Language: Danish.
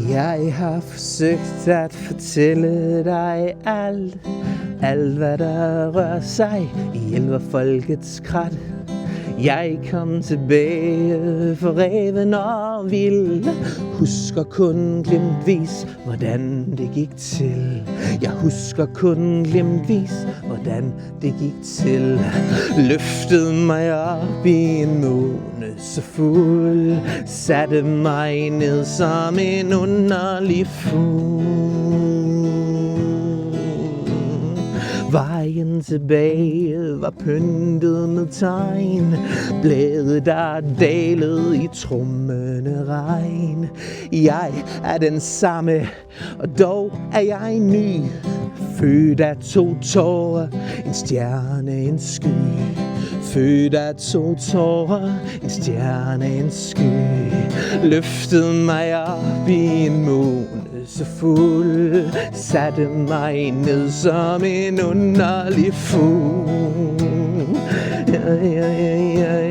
Jeg har forsøgt at fortælle dig alt hvad der rører sig i elverfolkets krat. Jeg kom tilbage for reven og vild, husker kun glimtvis, hvordan det gik til. Jeg husker kun glimtvis, hvordan det gik til. Løftede mig op i en måne så fuld, satte mig ned som en underlig fugl. Vejen tilbage var pyntet med tegn, blædet der dalede i trummende regn. Jeg er den samme, og dog er jeg ny, født af 2 tårer, en stjerne, en sky. Født af 2 tårer, en stjerne, en sky. Løftede mig op i en måne så fuld, satte mig ned som en underlig fugl. Ja, ja, ja, ja.